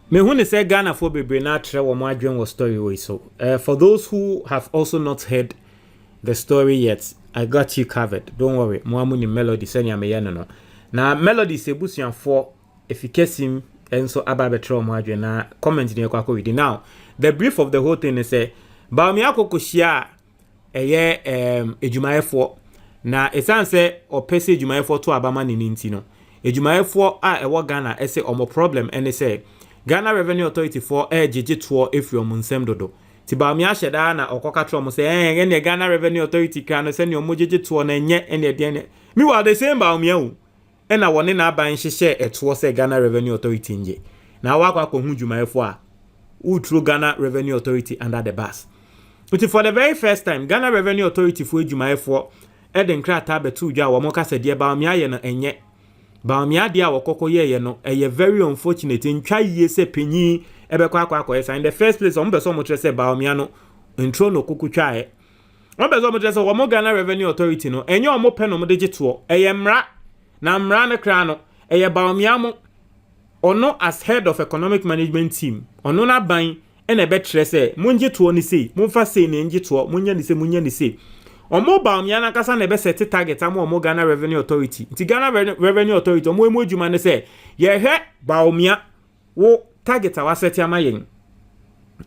Me who say Ghana for bebre na tre wo mo adwen was story way so. For those who have also not heard the story yet, I got you covered. Don't worry. Mo amu ni melody senya me no. Na melody se busuanfo efikesim enso aba betre mo adwen na comment ni ekwa read. Now, the brief of the whole thing is say Bawumia kokohia eye ejumayefo na esanse opese ejumayefo to abama ni nti no. Ejumayefo a ewo Ghana ese omo problem ene say Ghana Revenue Authority for jeje to efri omunsem dodo. Ti Bawumia hyeda na okoka tro mo say ene Ghana Revenue Authority kan no se ne omojeje to na enye ene de ne. Meanwhile the same Bawumia o. Ena wone na aban hyehye eto se Ghana Revenue Authority nje. Na wakwa ko hu jumayefo a through Ghana Revenue Authority under the bus. But for the very first time, Ghana Revenue Authority for jumayefo eden krata betu dwa wo mo kasa de Bawumia ye no enye. Bawumia dia wokoko ye no eye very unfortunate ntwa yie se penyi ebekwa akwa esa in the first place on beso mo tre se Bawumia no ntro no kokutwa e on beso mo tre se wo mo Ghana Revenue Authority no enye o mo pe no mo de gito eye mra na mra ne kra no eye Bawumia mo ono as head of economic management team ono na ban ene be tre se monje to ni sei monfa sei ne nje to monye ni sei omo Bawumia na kasa na be set target am omo Ghana Revenue Authority nti Ghana Revenue Authority omo emu adwuma ne se ye he Bawumia wo target awa set ama yen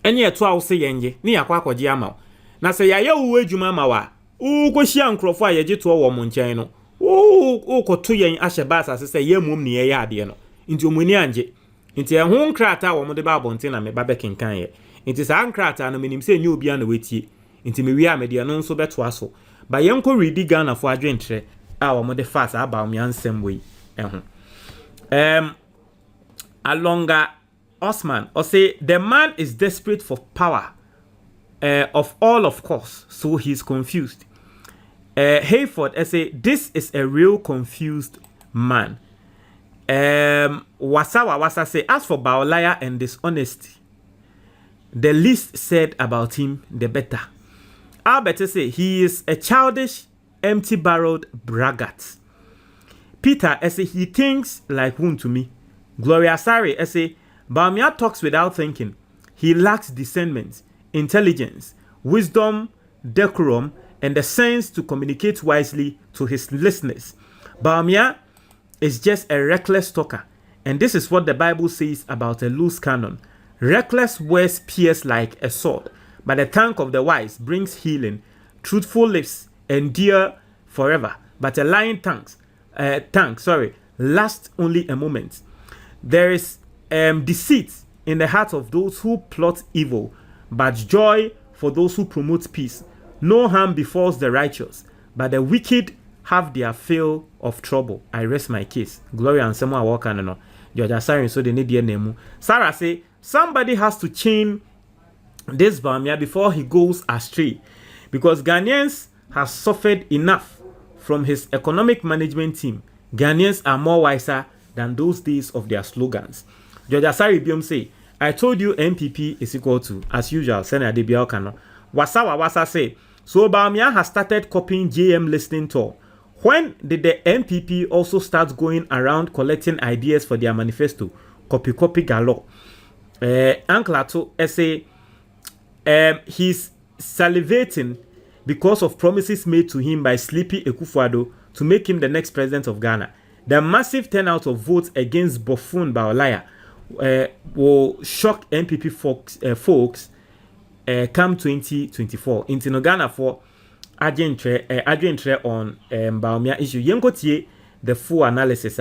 enye eto a wo se yenje ne yakwa akwaje ama na se ya ye wo adwuma ma wa wo kohia nkrofo a ye je to wo mo nchen no wo koto yen ahye basa se ye mum ne ye ade no nti omuni anje nti ehun nkrata wo mo de ba abonte na me ba bekenkan ye nti sa nkrata no menim se enye obi na wetie nti me wi a me de no nso beto aso ba yenko ready Ghana fo adwentre a wo mo de fast Bawumia nsem we Alonga Osman or say the man is desperate for power of all of course, so he's confused. Hayford say this is a real confused man. Wasa say as for Bawumia and dishonesty, the least said about him the better. Albert say he is a childish, empty-barreled braggart. Peter say he thinks like one to me. Gloria Sari say Bawumia talks without thinking. He lacks discernment, intelligence, wisdom, decorum, and the sense to communicate wisely to his listeners. Bawumia is just a reckless talker, and this is what the Bible says about a loose cannon. Reckless words pierce like a sword, but the tongue of the wise brings healing. Truthful lips endure forever, but a lying tongue lasts only a moment. There is deceit in the heart of those who plot evil, but joy for those who promote peace. No harm befalls the righteous, but the wicked have their fill of trouble. I rest my case. Gloria and Samuel Walker no. George Asari so they need their name. Sarah say somebody has to chain this Bawumia before he goes astray, because Ghanaians have suffered enough from his economic management team. Ghanaians are more wiser than those days of their slogans. George Asari Biom say, I told you MPP is equal to, as usual, Senator Debiel Kano. Wasa say, so Bawumia has started copying JM listening tour. When did the MPP also start going around collecting ideas for their manifesto? Copy galore. Uncle Ato say, he's salivating because of promises made to him by Sleepy Ekufuado to make him the next president of Ghana. The massive turnout of votes against Buffoon Bawumia will shock MPP folks come 2024. Into Ghana for Adjentre on Bawumia issue. Yenkotie the full analysis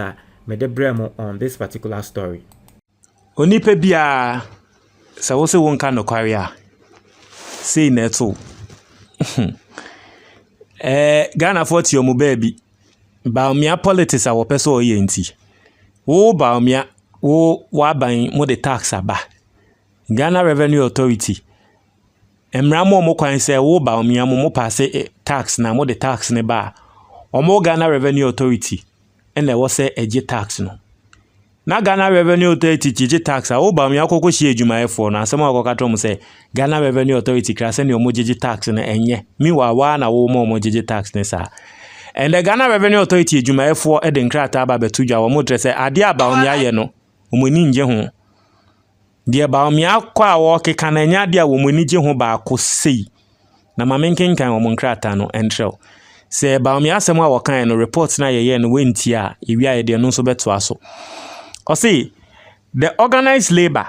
Medebremo on this particular story. Onipe bia sa wo se won ka no kware a sei na eto Ghana for ti omo baby Bawumia politics a wo pese o ye nti wo Bawumia wo waban mo de tax aba Ghana Revenue Authority emramo mo kwan se wo Bawumia mo pass tax na mo de tax ne ba omo Ghana Revenue Authority ene wo se eje tax no na Ghana Revenue Authority chiji tax a wo Bawumia akoko hie adwumayefo na asem akoko katom se Ghana Revenue Authority krase ne omo jiji tax na enye miwa na wo mo jiji tax ne sa and the Ghana Revenue Authority adwumayefo eden krata aba betudwa wo mo drese ade a Bawumia ye no omoni nje ho deɛ Bawumia kwa wɔke kana nya de a wɔmuni gye ho baako sei na mamenkenkan wɔn nkrata no entrel sɛ Bawumia asɛm a wɔkan no report na yɛyɛ no wenti a ewia yɛ de no nso beto aso ɔse the organized labor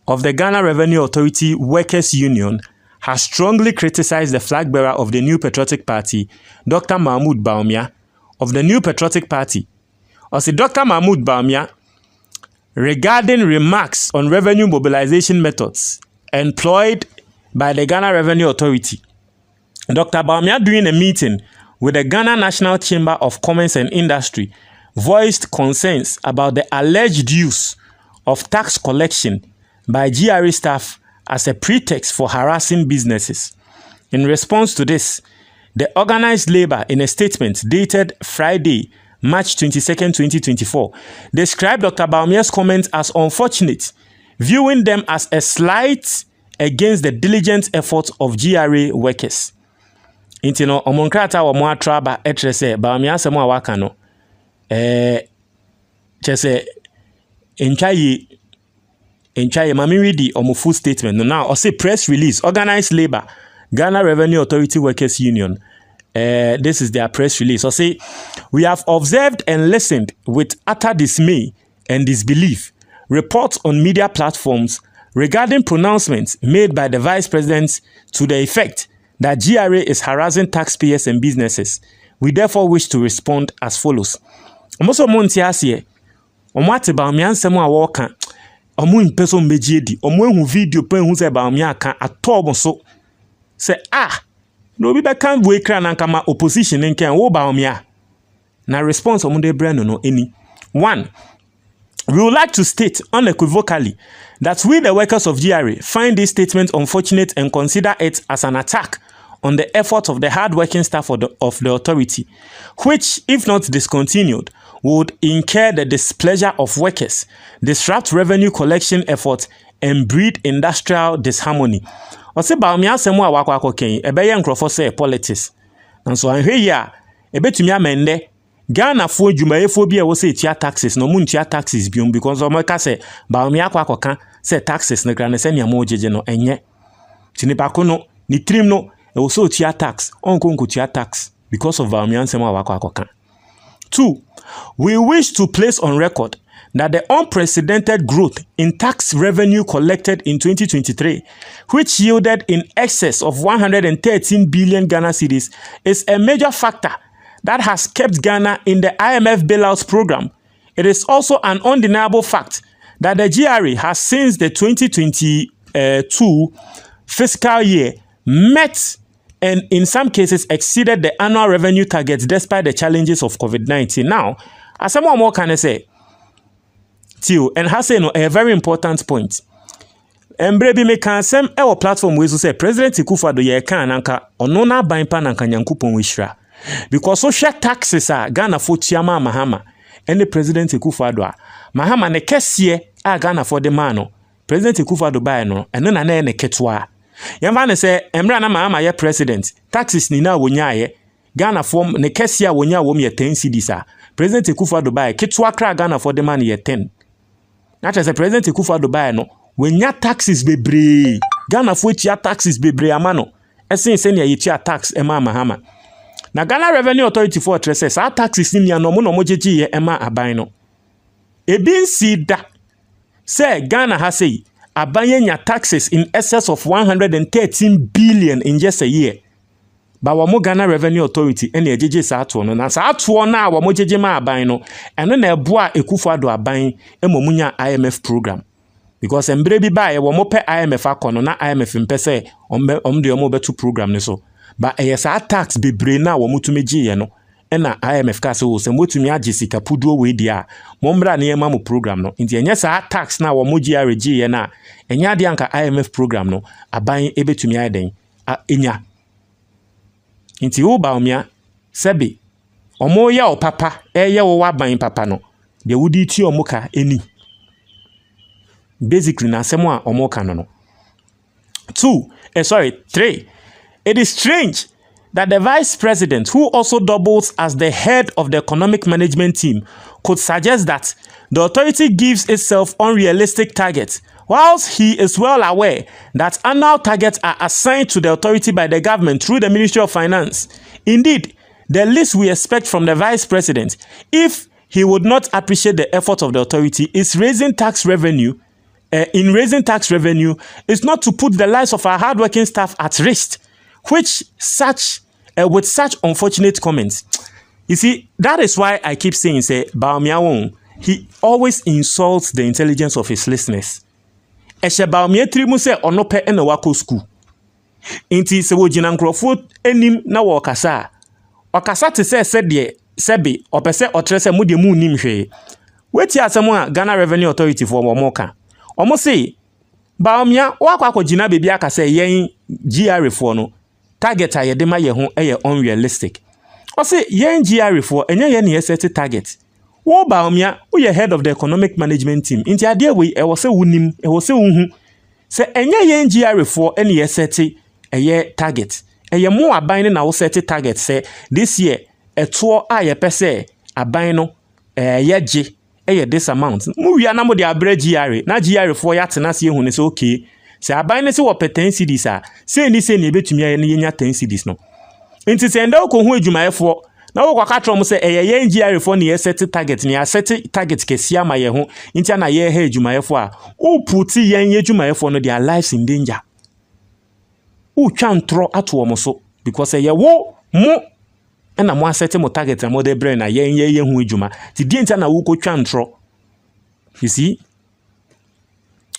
of the Ghana Revenue Authority Workers Union has strongly criticized the flag bearer of the New Patriotic Party, Dr. Mahmoud Bawumia, of the New Patriotic Party. Ɔse Dr. Mahmoud Bawumia regarding remarks on revenue mobilization methods employed by the Ghana Revenue Authority. Dr. Bawumia, during a meeting with the Ghana National Chamber of Commerce and Industry, voiced concerns about the alleged use of tax collection by GRA staff as a pretext for harassing businesses. In response to this, the organized labor, in a statement dated Friday, March 22nd, 2024, described Dr. Bawumia's comments as unfortunate, viewing them as a slight against the diligent efforts of GRA workers. Intino omonkrata wa mwa traba etrese Bawumia asɛm a waka no chese entwaye mami read omo full statement no now say press release organized labor Ghana Revenue Authority Workers Union. This is their press release. I say, we have observed and listened with utter dismay and disbelief reports on media platforms regarding pronouncements made by the Vice President to the effect that GRA is harassing taxpayers and businesses. We therefore wish to respond as follows. Omoso montiasie, omwate Bawumia nsɛm a wɔka, omo impeso mbejiedi, omo ehu video pen hu sɛ Bawumia aka atɔ so sɛ no be can we kra na kama opposition nken wo Bawumia. Na response omo de brand no any. 1. We would like to state unequivocally that we, the workers of GRA, find this statement unfortunate and consider it as an attack on the efforts of the hard-working staff of the authority, which, if not discontinued, would incur the displeasure of workers, disrupt revenue collection efforts, and breed industrial disharmony. Ose Bawumia asɛm a wakɔ akɔkɛn ɛbɛyɛ nkrɔfo sɛ politics. Nanso anhwɛ yi a ɛbɛtumi amende Ghana fo dwumayefo bi a wɔsɛ etua taxes no mu ntua taxes biom because ɔmo ka sɛ Bawumia akɔ akɔka sɛ taxes no kra ne sɛ nea mo gyegye no ɛnyɛ. Tinipa ko no ni trim no ɛwɔ sɛ otua tax ɔnko nkotua tax because of Bawumia asɛm a wakɔ akɔka. 2. We wish to place on record that the unprecedented growth in tax revenue collected in 2023, which yielded in excess of 113 billion Ghana cedis, is a major factor that has kept Ghana in the IMF bailout program. It is also an undeniable fact that the GRA has since the 2022 fiscal year met and in some cases exceeded the annual revenue targets despite the challenges of COVID-19. Now, as someone more can say, Tio, and has say no a very important point. Embrebi me kan sem e wo platform we so say President Akufo-Addo ye kan nanka ono na ban pa nanka Nyankopon we hira. Because social taxes are Ghana for Chiama Mahama and the President Akufo-Addo Mahama ne kese a Ghana for the man President Akufo-Addo buy no eno na ne ketwa. Yamba ne say emra na Mahama ye president taxes ni na wonya ye Ghana form ne kese a wonya wo me 10 cedis a President Akufo-Addo buy ketwa kra Ghana for the man ye 10. Not as a President Akufo-Addo buy no when ya taxes bebre Ghana for tia taxes bebre amano esen senya yitia tax ema Mahama. Na Ghana Revenue Authority for addresses our taxes ni no mo jeje ye ema aban no. Ebi nsi da say Ghana has say aban nya taxes in excess of 113 billion in just a year. Ba wa mo Ghana Revenue Authority ene ejeje sa ato no na sa ato na wa mo jeje ma aban no eno na eboa Akufo-Addo aban emomunya IMF program because embre bi ba ye wo mo pe IMF akono na IMF mpese omde omo betu program ne so ba sa tax bebre na wo mutumi giye no ena IMF ka so se motumi age sika puduo we dia mo mbra na yema mo program no nti enye sa tax na wo mo GRA giye na enya de anka IMF program no aban ebetumi ayeden enya nti wo Bawumia sebe omo ya opapa eye wo waban papa no de wudi ti omo ka eni basically na asemo a omo ka no 3. It is strange that the vice president, who also doubles as the head of the economic management team, could suggest that the authority gives itself unrealistic targets, whilst he is well aware that annual targets are assigned to the authority by the government through the Ministry of Finance. Indeed, the least we expect from the vice president, if he would not appreciate the effort of the authority, is raising tax revenue. In raising tax revenue is not to put the lives of our hardworking staff at risk, with such unfortunate comments. You see, that is why I keep saying, say, Bawumia, he always insults the intelligence of his listeners. Eshe Bawumia trimu se onope ene wako school. Inti se wo jina nkrofo enim na wo kasa. Okasa te se de sebe opese otre se mudie mu nim hwe. Weti asemo a Ghana Revenue Authority for mo ka. Omo se Bawumia wakwa jina bebi aka se yen GRA for no target a yede ma ye ho unrealistic. O se yen GRA for enye ye ne set target. Wo Bawumia wo ye head of the economic management team. Inti ade we e wo se wunim e wo se unhu se enye yen GRA for ene ye set target. Eye mo aban na wo set target se this year eto a ye pese aban no ye je this amount. Mu wi na mo de abre GRA na GRA for ya tena se ehunu se okay. Se aban ne se wo pe 10 cedis a se ni se ne betumi aye ne yenya 10 cedis no. Inti se nda ko hu adwumayefo na wo kwaka trom se yen GRA for ne ye set target ne ya set target kesia ma ye ho inti na ye ha adwumayefo a o puti yen adwumayefo no their lives in danger. O twantro ato mo so because ye wo mo na mo asete mo target na mo de brain na yen hu adwuma ti die ntia na wo ko twantro. You see,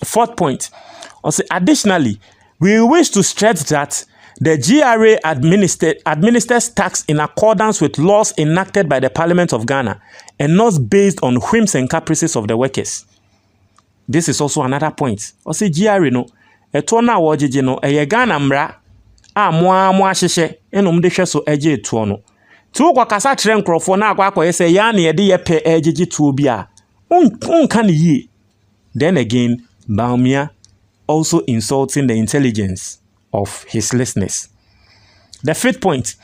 fourth point. Also, additionally, we wish to stress that the GRA administers tax in accordance with laws enacted by the Parliament of Ghana and not based on whims and caprices of the workers. This is also another point. Also, GRA no eto na wojeje no Ghana mra a mo ahyehyɛ enom de hwɛ so eje eto no. Ti wo kwakasa kire nkrofo na akwa say ya na ye de ye pe ejeje tuo bi a unka ne yie. Then again, Bawumia also insulting the intelligence of his listeners. The fifth point,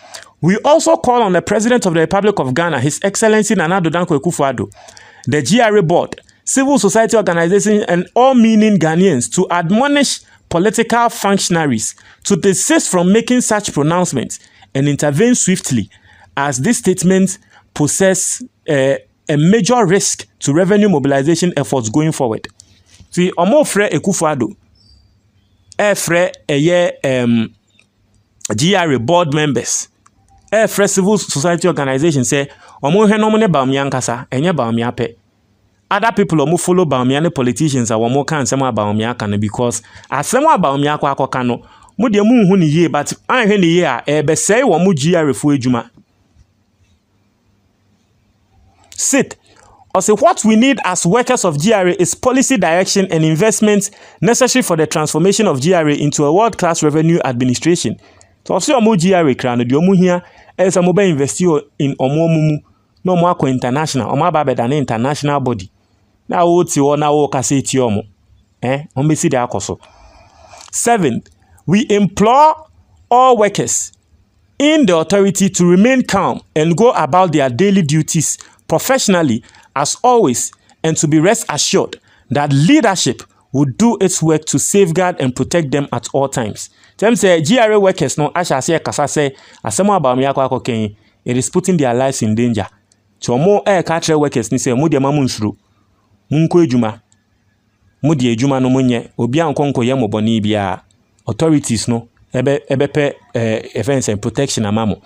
we also call on the President of the Republic of Ghana, His Excellency Nana Addo Dankwa Akufo-Addo, the GRA board, civil society organizations, and all meaning Ghanaians to admonish political functionaries to desist from making such pronouncements and intervene swiftly, as this statement poses a major risk to revenue mobilization efforts going forward. See, omo frɛ Akufo-Addo frɛ GRA board members frɛ civil society organizations say omo hwɛ no mo ne Bawumia nkasa enye Bawumia pɛ. Other people omo follow Bawumia ne politicians a womo kan nsɛm a Bawumia kan because asɛm a Bawumia akɔka no mo de mu hu ne yie but anhwɛ ne yie a ebesɛe womo GRA fo adwuma. Sit. Also, what we need as workers of GRA is policy direction and investment necessary for the transformation of GRA into a world-class revenue administration. So, if you are GRA crown, the omu here is a mobile investor in omu no more international, omu babe than international body. Now, what's your now say to omu? Ombesi de akoso. 7. We implore all workers in the authority to remain calm and go about their daily duties professionally as always, and to be rest assured that leadership will do its work to safeguard and protect them at all times. Them say GRA workers no asha say kasa say asemo Bawumia akwa ken it is putting their lives in danger. Chomo cultural workers ni say mo de mamu nsuro. Munko edwuma. Mo de edwuma no monye obi ankonko ye moboni bia authorities no ebe defense and protection amamo.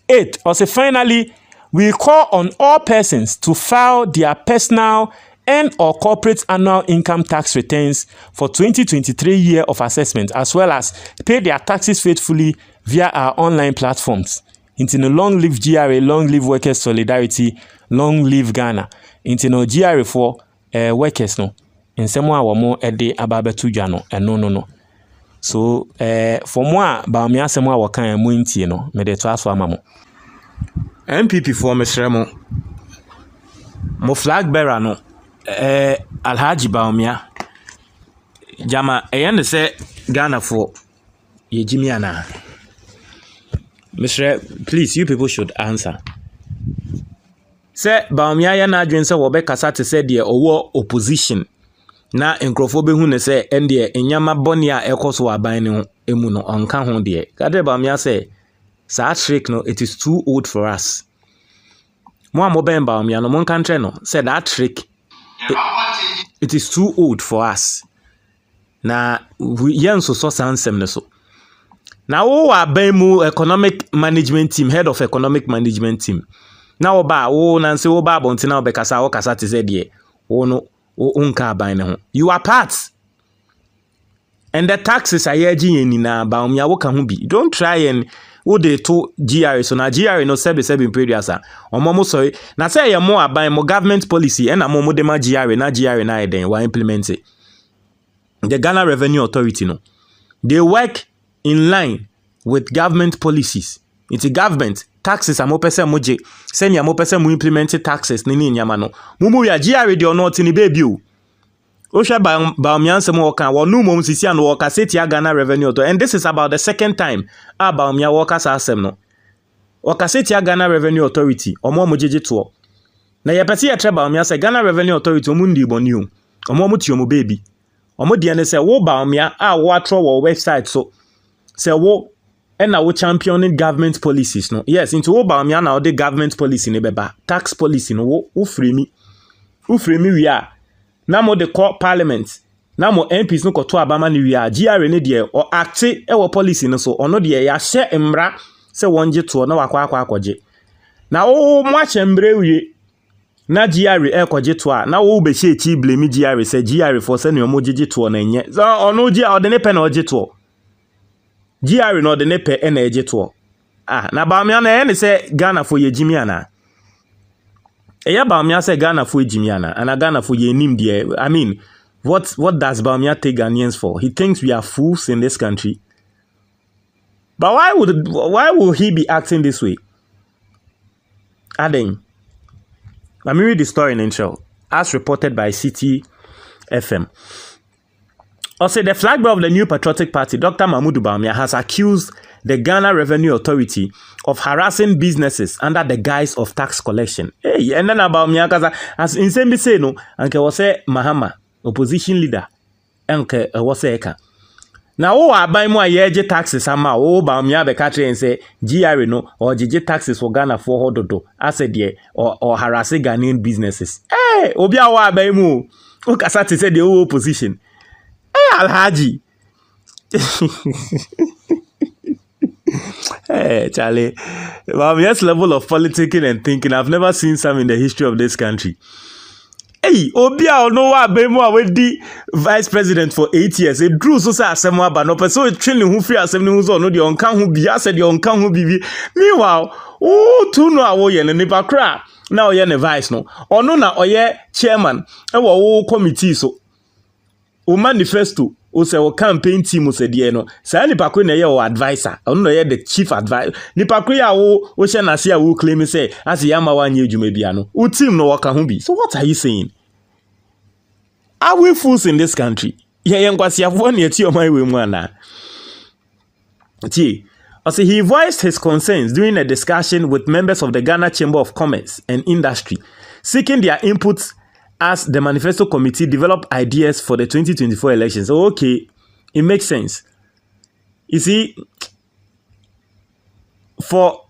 8. Also finally, we call on all persons to file their personal and or corporate annual income tax returns for 2023 year of assessment, as well as pay their taxes faithfully via our online platforms. Into no long live GRA, long live workers solidarity, long live Ghana. Into no GRA for workers no. In some way more a day ababetu jano and no. So for more Bawumia semwa wakan mu inti no me de to aso amamo. MPP for Mesremo mo flag bearer no Alhaji Bawumia jama eyane se Ghana for ye jimi ana Mr. Please, you people should answer. Say Bawumia ya na adwen say wo be kasa te say de owo opposition na enkrofo be hu ne say ende enyama boni a ekoso aban ne ho emu no onka ho de. Kade Bawumia say sa trick no, it is too old for us. Mo amoben Bawumia no mon country no say that trick it is too old for us. Na yen so sansem ne so. Na wo aban mu economic management team, head of economic management team. Na oba wo na nse oba abonti na obekasa wo kasa te say de wo no unka aban ne ho. You are part. And the taxes are yegin na Bawumia wo ka ho bi. Don't try and wo de to GRA so na GRA no sebe imperiasa. Omo sorry. Na say ye mo aban mo government policy and mo de ma GRA na eden wa implement it. The Ghana Revenue Authority no. They work in line with government policies. It's a government taxes amo pese moje. Send amo pese mo implement taxes ni nyama no. Mumu ya GRA de ono tini baby o. Osha Bawumia nsemo woka wonu mom sisi an woka seti Ghana Revenue Authority, and this is about the second time Bawumia woka sa asem no. Woka seti Ghana Revenue Authority omo mojeje to. Na ye pese ye tre Bawumia say Ghana Revenue Authority omu ndi boni o. Omo mo tio mo baby. Omo de ne say wo Bawumia wo atro wo website so say wo na wo championing government policies no. Yes, into wo Bawumia na the government policy ne beba. Tax policy no wo free me we are. Na mo the court parliament na mo MPs no koto abama ni wi a GRA ne de o acte wo policy no so ono de ya hye emra se wonje to na wakwa akwaje na wo mo ahye mbre wi na GRA ekoje to a na wo be hye chi blame GRA se GRA for se ne mo jeje to na enye so ono ji o de ne pe na oje to GRA no de ne pe na eje to na Bawumia na ne se Ghana for ye jimi ana. Eya Bawumia say Ghana for Jimiana and Ghana for ye nim there. I mean, what does Bawumia take Ghanaians for? He thinks we are fools in this country. But why would he be acting this way? Adding, let me read the story in intro, as reported by City FM. Also, the flag bearer of the new patriotic party, Dr. Mahmoud Bawumia, has accused the Ghana Revenue Authority of harassing businesses under the guise of tax collection. Hey, and then Bawumia kaza as insane be say no, anke was say Mahama, opposition leader, anke was say eka. Na wo aban mu ayeje taxes ama wo Bawumia be ka and say GRA no or jeje taxes for Ghana for hododo as de or harassing Ghanaian businesses. Hey, obi a wo aban mu o kasa te say the opposition. Hey, Alhaji. Hey, Charlie. Bawumia's level of politicking and thinking, I've never seen some in the history of this country. Hey, Obia no wa be mo awedi vice president for 8 years. E drew so say asem aba no person training who free asem hu so no de onka hu bi ase de onka hu bibi. Meanwhile, tu no awo ye ne nipa kra na oye ne vice no. Ono na oye chairman e wo committee so. O manifesto o se o campaign team o se de no. Sa nipa kra na ye o advisor. Ono na ye the chief advisor. Nipa kra ya wo hye na se ya wo claim say as yama wanye adwuma bia no. O team no waka hu bi. So what are you saying? Are we fools in this country? Yeah, also, he voiced his concerns during a discussion with members of the Ghana Chamber of Commerce and Industry, seeking their inputs as the manifesto committee developed ideas for the 2024 elections. So, okay, it makes sense. You see, for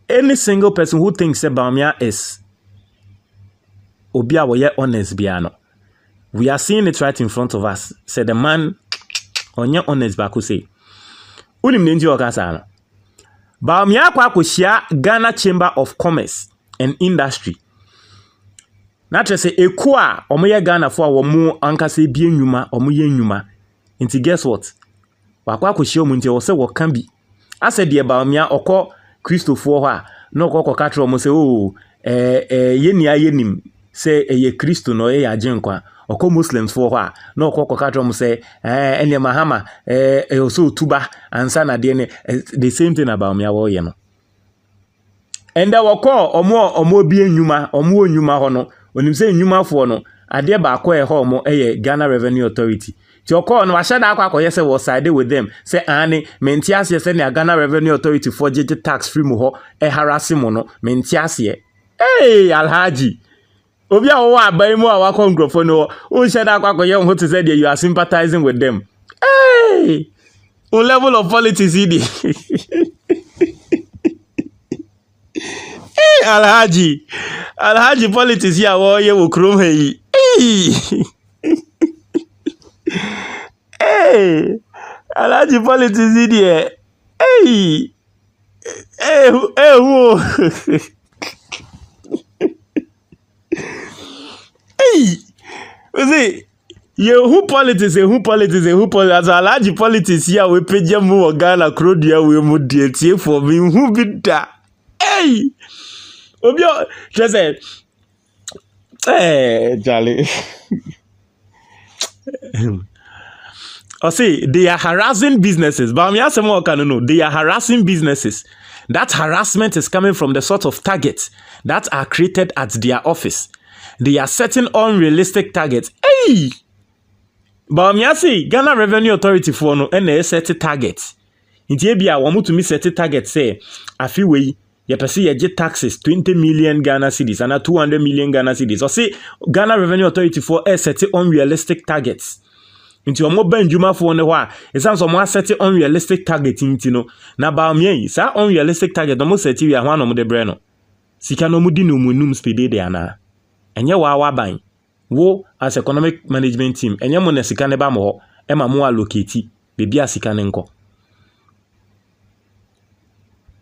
any single person who thinks that Bawumia is Obia woye honest biano. We are seeing it right in front of us. Said the man on your honest back who say, Unim Ninji Okasana. Bawumia kwa kushia Ghana Chamber of Commerce and Industry. Natre se ekua omoye Ghana for womu ankase bie nyuma omoye nyuma. Inti guess what? Wakwa kushia omunti wo se wo kan bi. Ase de Bawumia okọ Christopher ho a no okọ katro mo se o yeni ayenim se eye Christo no ye agenkwa. Oko Muslims for ho a no okọ katro mo se ene Mahama so tuba ansa na de ne the same thing about Bawumia wo ye no. Enda woko omo bie nyuma ho no onim se nyuma fo no ade ba akọ ho mo Ghana Revenue Authority. Ti okọ no ahye da akwa say was side with them. Say ani menti ase say na Ghana Revenue Authority for jeje tax free mu ho harass mu no menti ase. Hey Alhaji. Obi a wo aban mu a wakọ ngrofo no o hye da akwa ye ho to say you are sympathizing with them. Hey! On level of politics idi. Hey Alhaji politics ya wo ye wo krom he. Hey! Alhaji politics idi e. Hey! Who? Hey! See, who politics? As Alhaji politics here we page mu Ghana krodia we mu die for me who be that? Hey! Obio just say Charlie. I say they are harassing businesses. But I'm asking what can know. They are harassing businesses. That harassment is coming from the sort of targets that are created at their office. They are setting unrealistic targets. Hey! But I'm say Ghana Revenue Authority for no and they set targets. Inti ebia wamu to me set targets say afi we ye pese ye get taxes 20 million Ghana cedis and 200 million Ghana cedis. Or say Ghana Revenue Authority for set unrealistic targets. Inti omo ba njuma for no wa esan so mo set unrealistic target inti no na Bawumia sa unrealistic target no mo set wi ahwa no mo de bre no sika no mo di no munum speed de ana enye wa ban wo as economic management team enye mo na sika ne ba mo ho e ma mo allocate bebi asika ne nko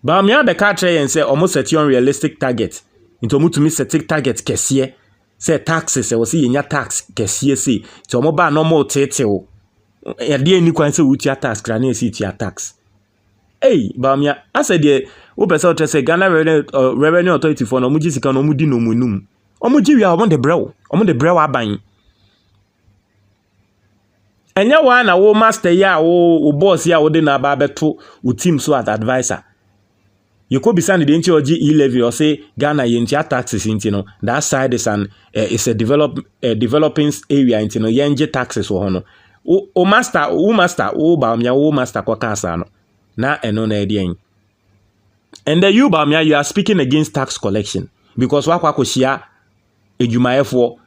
Bawumia be ka try and say almost set unrealistic target into omo to me set target kese say taxes e wo say yenya tax kese say ti omo ba normal tete o ya de ani kwan say wutia tax kra na si tia tax hey Bawumia asa de wo pese o say Ghana Revenue Authority for no mu sika no mu di no munum omo jiwi a omo de brew aban enya wa na wo master ya wo boss ya wo de na ba beto wo team so as advisor you could be saying the NGOG e-levy or say Ghana yentia taxes into no that side is an it's a developing area into no yenje taxes wo hono o master Bawumia o master kwa kasa no na eno na edien and the you Bawumia you are speaking against tax collection because wakwa ko shia ejumayefo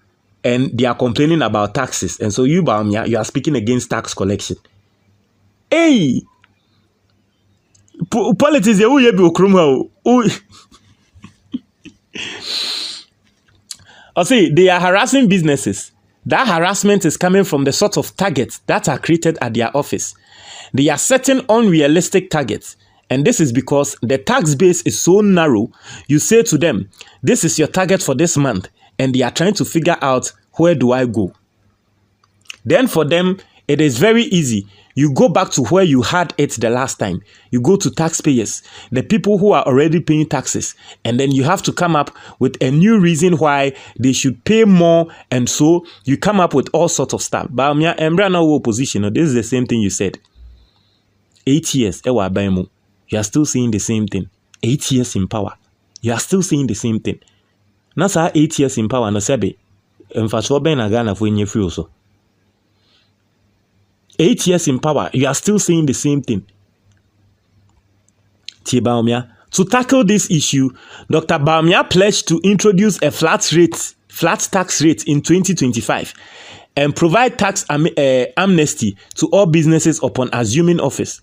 and they are complaining about taxes and so you Bawumia you are speaking against tax collection. Hey, politics ye uye bi okrum ha. I say they are harassing businesses. That harassment is coming from the sort of targets that are created at their office. They are setting unrealistic targets. And this is because the tax base is so narrow. You say to them, this is your target for this month. And they are trying to figure out, where do I go? Then for them, it is very easy. You go back to where you had it the last time. You go to taxpayers, the people who are already paying taxes. And then you have to come up with a new reason why they should pay more. And so you come up with all sorts of stuff. Bawumia, Embra no opposition. This is the same thing you said. 8 years, ewa baimu. You are still saying the same thing. 8 years in power. You are still saying the same thing. Nasa 8 years in power no sebe. Mfaso ben na Ghana for nye free also. 8 years in power, you are still saying the same thing. Bawumia, to tackle this issue, Dr. Bawumia pledged to introduce a flat tax rate in 2025 and provide tax amnesty to all businesses upon assuming office.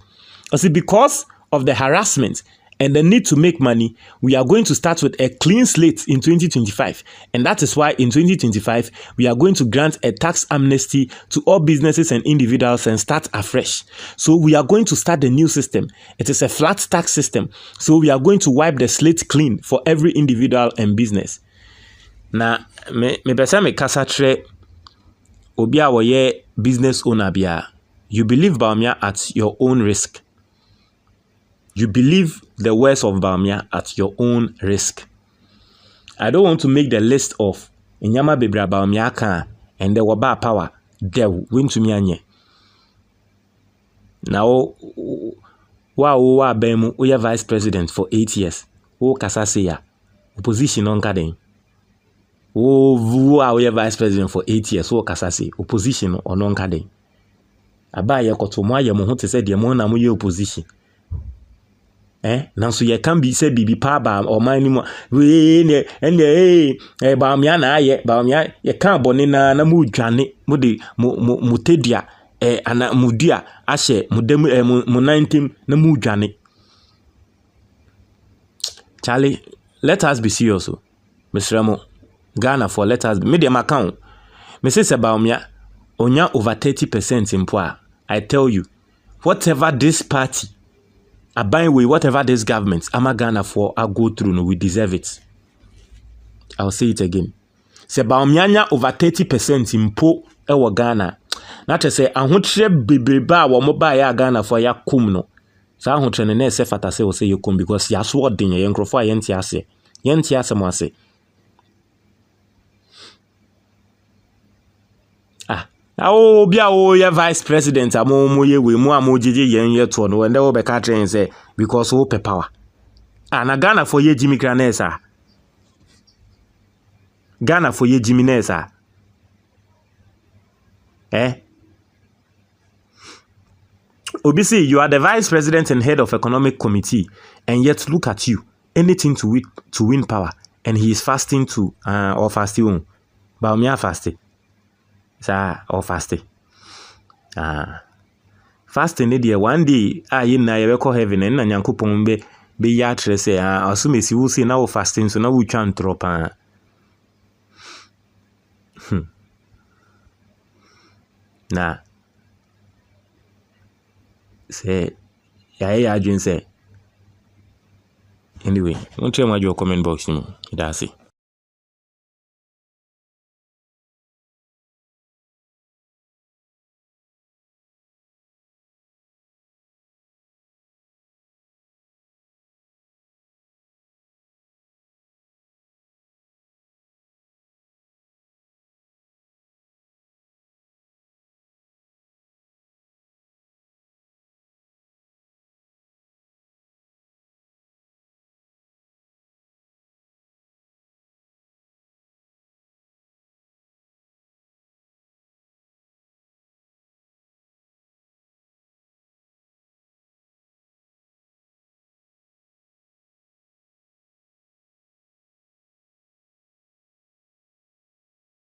Because of the harassment and the need to make money, we are going to start with a clean slate in 2025. And that is why in 2025, we are going to grant a tax amnesty to all businesses and individuals and start afresh. So we are going to start the new system. It is a flat tax system. So we are going to wipe the slate clean for every individual and business. Now, me pesa me kasa tre obi a woye business owner bia. You believe Bawumia at your own risk. You believe the words of Bawumia at your own risk. I don't want to make the list of Inyama Bebra Bawumia kan and the waba power there win to me anye. Now wa bemu we vice president for 8 years. O kasa say ya opposition on kaden. O we vice president for 8 years. O kasa say opposition on kaden. aba ye koto mo aye mo ho te se de mo na mo ye opposition nanso ye can be say bibi pa ba oman ni mo we ne ene Bawumia na aye Bawumia ye kan boni na mu dwane mo de mo tedua ana mudua ahye mo dem mo 19 na mu dwane. Charlie, let us be serious. Mr. Ramo, Ghana for let us be. Me dem account. Me say Bawumia onya over 30% in poor. I tell you, whatever this party abide with, whatever this government, ama Ghana for I go through, no, we deserve it. I'll say it again. Say Bawumia over 30% in poor ewa Ghana. Not to say ahotre bebreba wa mo ba ya Ghana for ya kum no. Sa ahotre ne se fata se o se yokum because ya so odin ye nkrofo a yenti ase. Yenti ase mo ase. Oh, bia o ya vice president mo ye we mu amojije yen ye to no and we be ka train say because o power. Na Ghana for ye Jimmy Granesa. Ghana for ye Jimmy Nesa. Obisi, you are the vice president and head of economic committee, and yet look at you, anything to win power, and he is fasting to or fasting. Bawumia fasting. Or fasting. Fasting dey one day you na ye call heaven and na Nyankopon be ya tre say asumesi wo say na wo fasting so na wo twa ntropa. Na say ya adwin say anyway, won't tell my comment box ni. That's it.